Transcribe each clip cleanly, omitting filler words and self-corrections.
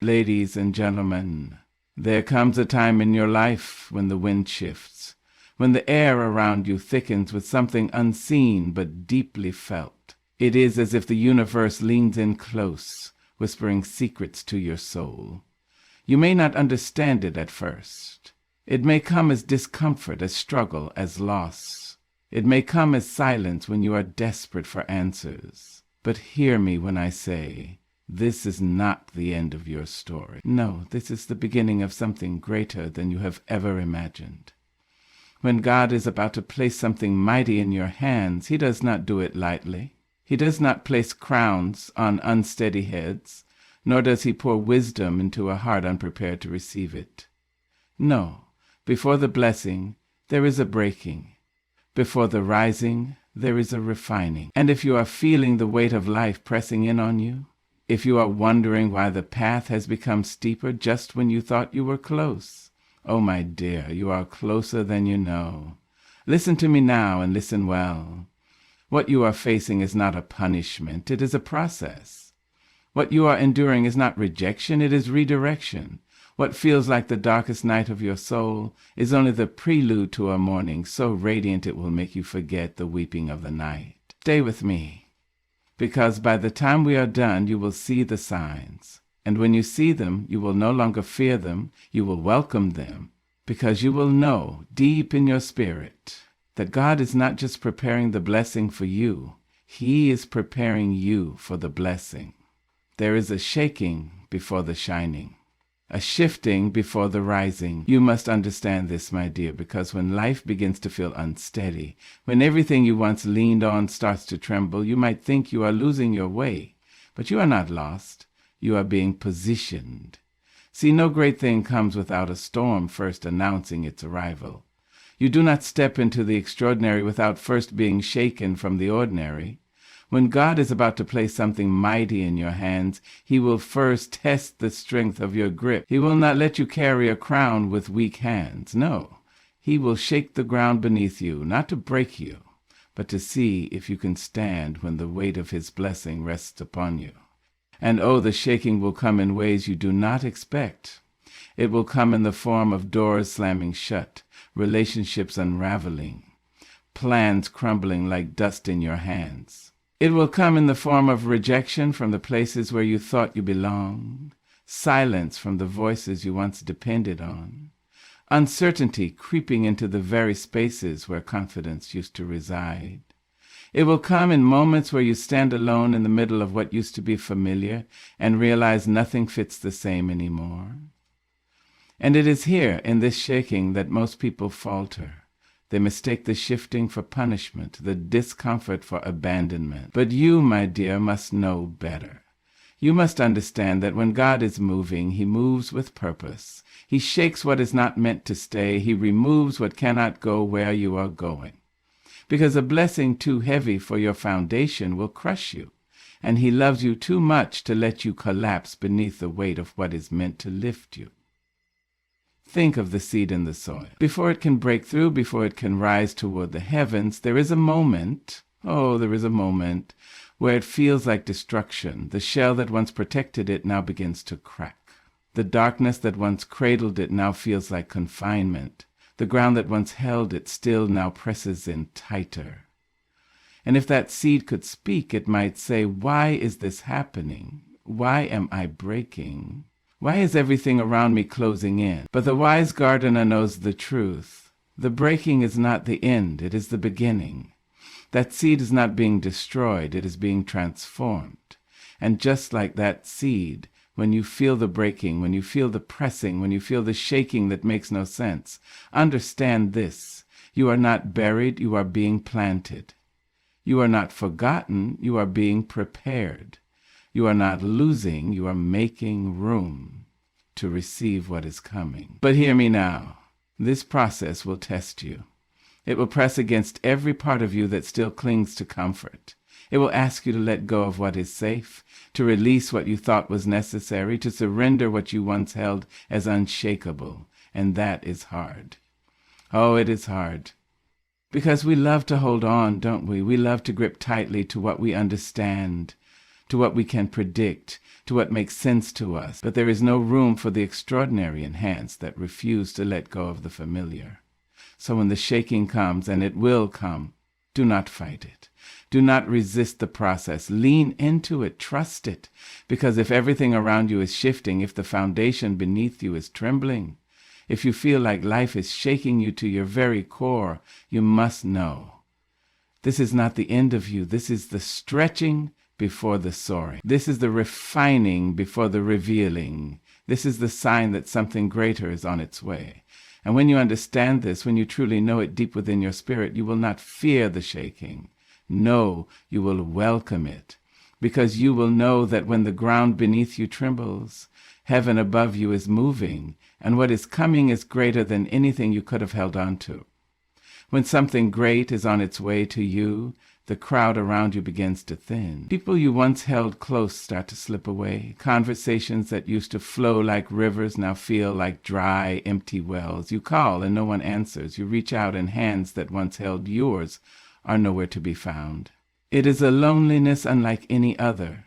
Ladies and gentlemen, there comes a time in your life when the wind shifts, when the air around you thickens with something unseen but deeply felt. It is as if the universe leans in close, whispering secrets to your soul. You may not understand it at first. It may come as discomfort, as struggle, as loss. It may come as silence when you are desperate for answers. But hear me when I say, this is not the end of your story. No, this is the beginning of something greater than you have ever imagined. When God is about to place something mighty in your hands, he does not do it lightly. He does not place crowns on unsteady heads, nor does he pour wisdom into a heart unprepared to receive it. No, before the blessing, there is a breaking. Before the rising, there is a refining. And if you are feeling the weight of life pressing in on you, if you are wondering why the path has become steeper just when you thought you were close, oh, my dear, you are closer than you know. Listen to me now and listen well. What you are facing is not a punishment, it is a process. What you are enduring is not rejection, it is redirection. What feels like the darkest night of your soul is only the prelude to a morning so radiant it will make you forget the weeping of the night. Stay with me, because by the time we are done, you will see the signs. And when you see them, you will no longer fear them, you will welcome them, because you will know deep in your spirit that God is not just preparing the blessing for you, he is preparing you for the blessing. There is a shaking before the shining, a shifting before the rising. You must understand this, my dear, because when life begins to feel unsteady, when everything you once leaned on starts to tremble, you might think you are losing your way, but you are not lost. You are being positioned. See, no great thing comes without a storm first announcing its arrival. You do not step into the extraordinary without first being shaken from the ordinary. When God is about to place something mighty in your hands, he will first test the strength of your grip. He will not let you carry a crown with weak hands. No, he will shake the ground beneath you, not to break you, but to see if you can stand when the weight of his blessing rests upon you. And oh, the shaking will come in ways you do not expect. It will come in the form of doors slamming shut, relationships unraveling, plans crumbling like dust in your hands. It will come in the form of rejection from the places where you thought you belonged, silence from the voices you once depended on, uncertainty creeping into the very spaces where confidence used to reside. It will come in moments where you stand alone in the middle of what used to be familiar and realize nothing fits the same anymore. And it is here, in this shaking, that most people falter. They mistake the shifting for punishment, the discomfort for abandonment. But you, my dear, must know better. You must understand that when God is moving, he moves with purpose. He shakes what is not meant to stay. He removes what cannot go where you are going. Because a blessing too heavy for your foundation will crush you, and he loves you too much to let you collapse beneath the weight of what is meant to lift you. Think of the seed in the soil. Before it can break through, before it can rise toward the heavens, there is a moment, there is a moment, where it feels like destruction. The shell that once protected it now begins to crack. The darkness that once cradled it now feels like confinement. The ground that once held it still now presses in tighter. And if that seed could speak, it might say, why is this happening? Why am I breaking? Why is everything around me closing in? But the wise gardener knows the truth. The breaking is not the end, it is the beginning. That seed is not being destroyed, it is being transformed. And just like that seed, when you feel the breaking, when you feel the pressing, when you feel the shaking that makes no sense, understand this. You are not buried, you are being planted. You are not forgotten, you are being prepared. You are not losing, you are making room to receive what is coming. But hear me now. This process will test you. It will press against every part of you that still clings to comfort. It will ask you to let go of what is safe, to release what you thought was necessary, to surrender what you once held as unshakable. And that is hard. Oh, it is hard. Because we love to hold on, don't we? We love to grip tightly to what we understand, to what we can predict, to what makes sense to us. But there is no room for the extraordinary in hands that refuse to let go of the familiar. So when the shaking comes, and it will come, do not fight it. Do not resist the process. Lean into it. Trust it. Because if everything around you is shifting, if the foundation beneath you is trembling, if you feel like life is shaking you to your very core, you must know this is not the end of you. This is the stretching before the soaring. This is the refining before the revealing. This is the sign that something greater is on its way. And when you understand this, when you truly know it deep within your spirit, you will not fear the shaking. No, you will welcome it, because you will know that when the ground beneath you trembles, heaven above you is moving, and what is coming is greater than anything you could have held on to. When something great is on its way to you, the crowd around you begins to thin. People you once held close start to slip away. Conversations that used to flow like rivers now feel like dry, empty wells. You call and no one answers. You reach out and hands that once held yours are nowhere to be found. It is a loneliness unlike any other,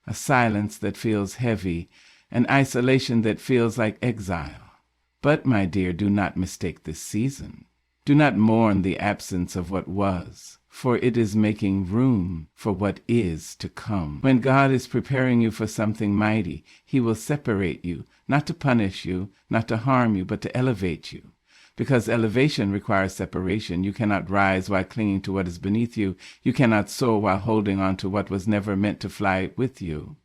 a silence that feels heavy, an isolation that feels like exile. But, my dear, do not mistake this season. Do not mourn the absence of what was, for it is making room for what is to come. When God is preparing you for something mighty, he will separate you, not to punish you, not to harm you, but to elevate you. Because elevation requires separation. You cannot rise while clinging to what is beneath you. You cannot soar while holding on to what was never meant to fly with you.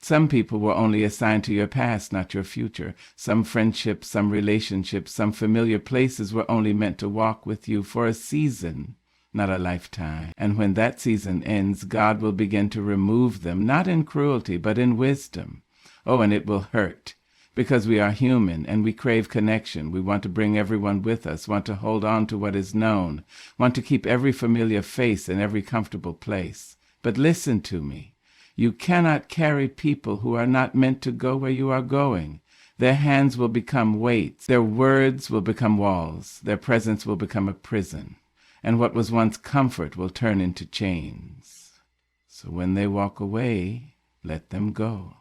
Some people were only assigned to your past, not your future. Some friendships, some relationships, some familiar places were only meant to walk with you for a season, not a lifetime. And when that season ends, God will begin to remove them, not in cruelty, but in wisdom. Oh, and it will hurt, because we are human and we crave connection. We want to bring everyone with us, want to hold on to what is known, want to keep every familiar face in every comfortable place. But listen to me. You cannot carry people who are not meant to go where you are going. Their hands will become weights. Their words will become walls. Their presence will become a prison. And what was once comfort will turn into chains. So when they walk away, let them go.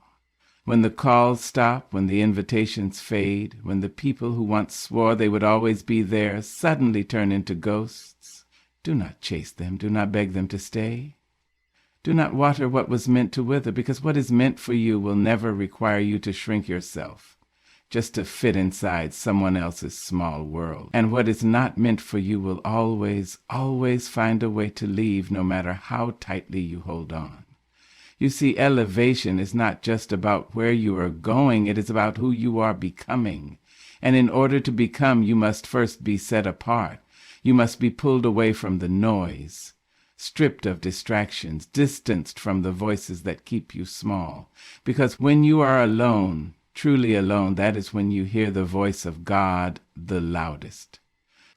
When the calls stop, when the invitations fade, when the people who once swore they would always be there suddenly turn into ghosts, do not chase them. Do not beg them to stay. Do not water what was meant to wither, because what is meant for you will never require you to shrink yourself, just to fit inside someone else's small world. And what is not meant for you will always, always find a way to leave, no matter how tightly you hold on. You see, elevation is not just about where you are going, it is about who you are becoming. And in order to become, you must first be set apart. You must be pulled away from the noise, stripped of distractions, distanced from the voices that keep you small. Because when you are alone, truly alone, that is when you hear the voice of God the loudest.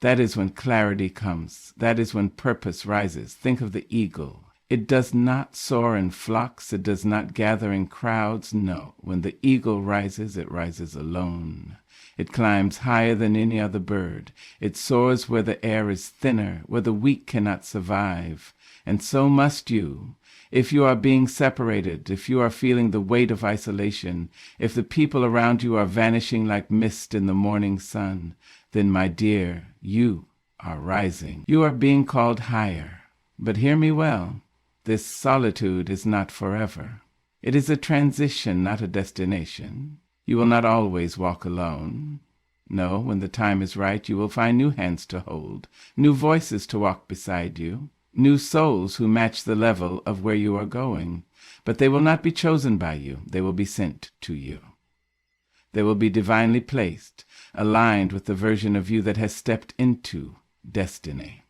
That is when clarity comes. That is when purpose rises. Think of the eagle. It does not soar in flocks. It does not gather in crowds. No, when the eagle rises, it rises alone. It climbs higher than any other bird. It soars where the air is thinner, where the weak cannot survive. And so must you. If you are being separated, if you are feeling the weight of isolation, if the people around you are vanishing like mist in the morning sun, then, my dear, you are rising. You are being called higher. But hear me well. This solitude is not forever. It is a transition, not a destination. You will not always walk alone. No, when the time is right, you will find new hands to hold, new voices to walk beside you, new souls who match the level of where you are going. But they will not be chosen by you. They will be sent to you. They will be divinely placed, aligned with the version of you that has stepped into destiny.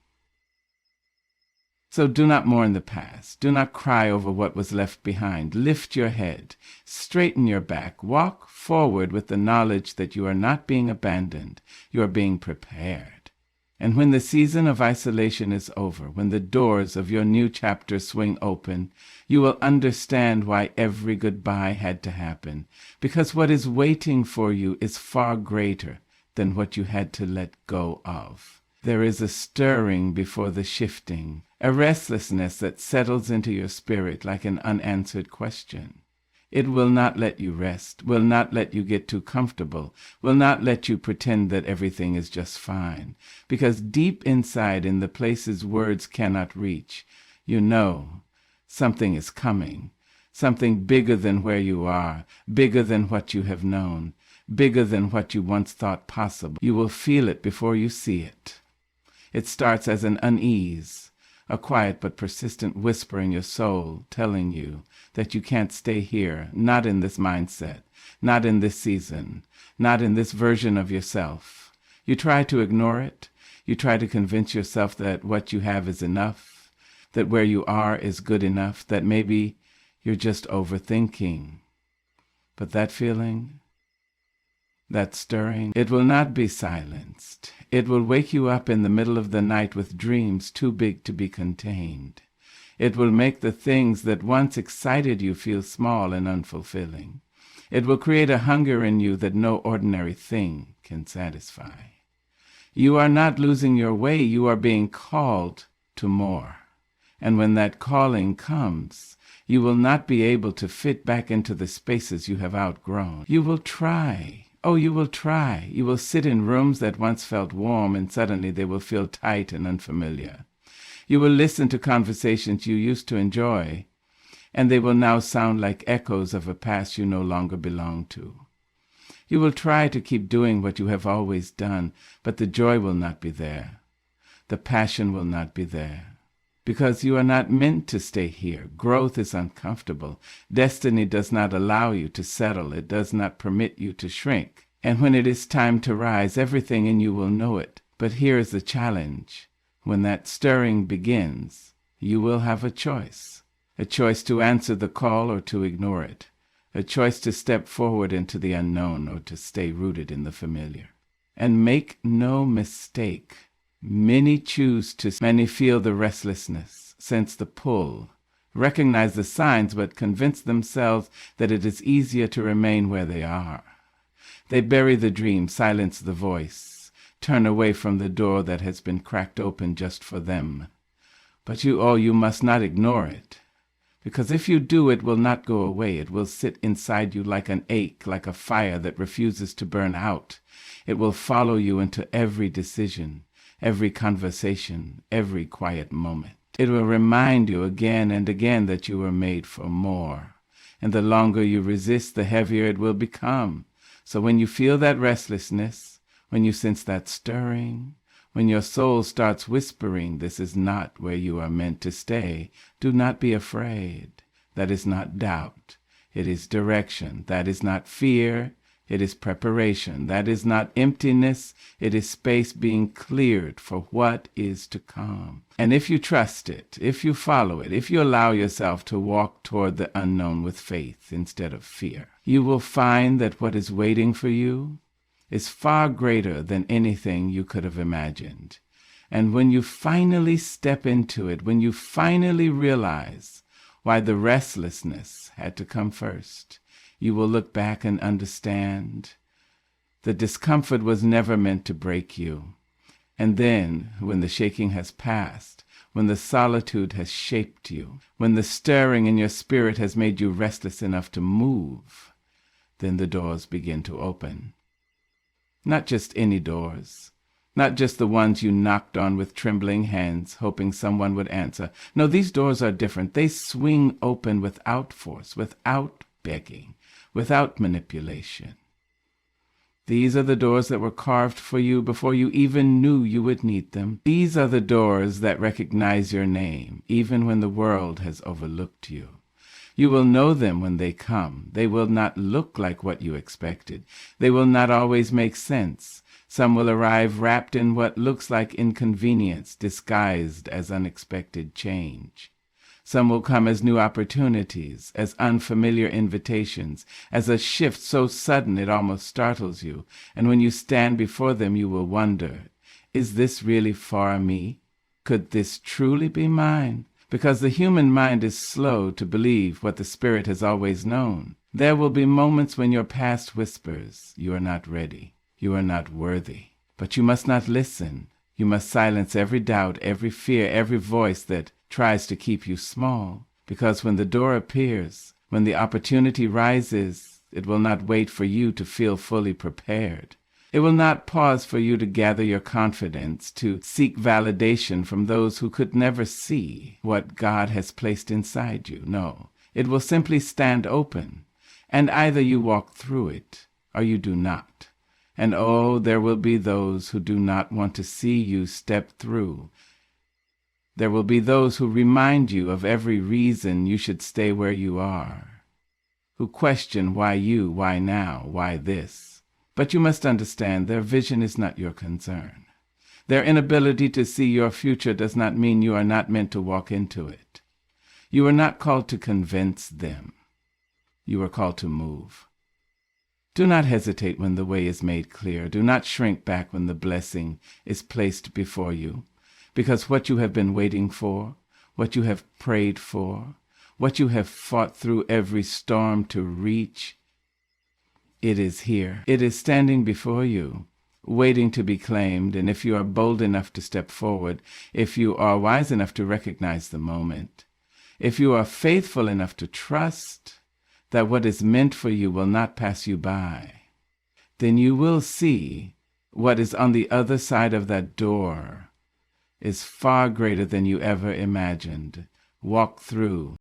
So do not mourn the past. Do not cry over what was left behind. Lift your head. Straighten your back. Walk forward with the knowledge that you are not being abandoned. You are being prepared. And when the season of isolation is over, when the doors of your new chapter swing open, you will understand why every goodbye had to happen. Because what is waiting for you is far greater than what you had to let go of. There is a stirring before the shifting, a restlessness that settles into your spirit like an unanswered question. It will not let you rest, will not let you get too comfortable, will not let you pretend that everything is just fine. Because deep inside, in the places words cannot reach, you know something is coming, something bigger than where you are, bigger than what you have known, bigger than what you once thought possible. You will feel it before you see it. It starts as an unease, a quiet but persistent whisper in your soul telling you that you can't stay here, not in this mindset, not in this season, not in this version of yourself. You try to ignore it. You try to convince yourself that what you have is enough, that where you are is good enough, that maybe you're just overthinking. But that feeling, that stirring, it will not be silenced. It will wake you up in the middle of the night with dreams too big to be contained. It will make the things that once excited you feel small and unfulfilling. It will create a hunger in you that no ordinary thing can satisfy. You are not losing your way. You are being called to more. And when that calling comes, you will not be able to fit back into the spaces you have outgrown. You will try. Oh, you will try. You will sit in rooms that once felt warm, and suddenly they will feel tight and unfamiliar. You will listen to conversations you used to enjoy, and they will now sound like echoes of a past you no longer belong to. You will try to keep doing what you have always done, but the joy will not be there. The passion will not be there. Because you are not meant to stay here. Growth is uncomfortable. Destiny does not allow you to settle. It does not permit you to shrink. And when it is time to rise, everything in you will know it. But here is the challenge. When that stirring begins, you will have a choice to answer the call or to ignore it, a choice to step forward into the unknown or to stay rooted in the familiar. And make no mistake, many feel the restlessness, sense the pull, recognize the signs, but convince themselves that it is easier to remain where they are. They bury the dream, silence the voice, turn away from the door that has been cracked open just for them. But you must not ignore it, because if you do, it will not go away. It will sit inside you like an ache, like a fire that refuses to burn out. It will follow you into every decision, every conversation, every quiet moment. It will remind you again and again that you were made for more. And the longer you resist, the heavier it will become. So when you feel that restlessness, when you sense that stirring, when your soul starts whispering, this is not where you are meant to stay, do not be afraid. That is not doubt. It is direction. That is not fear. It is preparation. That is not emptiness. It is space being cleared for what is to come. And if you trust it, if you follow it, if you allow yourself to walk toward the unknown with faith instead of fear, you will find that what is waiting for you is far greater than anything you could have imagined. And when you finally step into it, when you finally realize why the restlessness had to come first, you will look back and understand the discomfort was never meant to break you. And then, when the shaking has passed, when the solitude has shaped you, when the stirring in your spirit has made you restless enough to move, then the doors begin to open. Not just any doors, not just the ones you knocked on with trembling hands, hoping someone would answer. No, these doors are different. They swing open without force, without begging, without manipulation. These are the doors that were carved for you before you even knew you would need them. These are the doors that recognize your name, even when the world has overlooked you. You will know them when they come. They will not look like what you expected. They will not always make sense. Some will arrive wrapped in what looks like inconvenience, disguised as unexpected change. Some will come as new opportunities, as unfamiliar invitations, as a shift so sudden it almost startles you. And when you stand before them, you will wonder, is this really for me? Could this truly be mine? Because the human mind is slow to believe what the spirit has always known. There will be moments when your past whispers, you are not ready, you are not worthy. But you must not listen. You must silence every doubt, every fear, every voice that tries to keep you small, because when the door appears, when the opportunity rises, it will not wait for you to feel fully prepared. It will not pause for you to gather your confidence, to seek validation from those who could never see what God has placed inside you. No, it will simply stand open, and either you walk through it or you do not. And oh, there will be those who do not want to see you step through. There will be those who remind you of every reason you should stay where you are, who question why you, why now, why this. But you must understand their vision is not your concern. Their inability to see your future does not mean you are not meant to walk into it. You are not called to convince them. You are called to move. Do not hesitate when the way is made clear. Do not shrink back when the blessing is placed before you, because what you have been waiting for, what you have prayed for, what you have fought through every storm to reach, it is here. It is standing before you, waiting to be claimed. And if you are bold enough to step forward, if you are wise enough to recognize the moment, if you are faithful enough to trust that what is meant for you will not pass you by, then you will see what is on the other side of that door is far greater than you ever imagined. Walk through.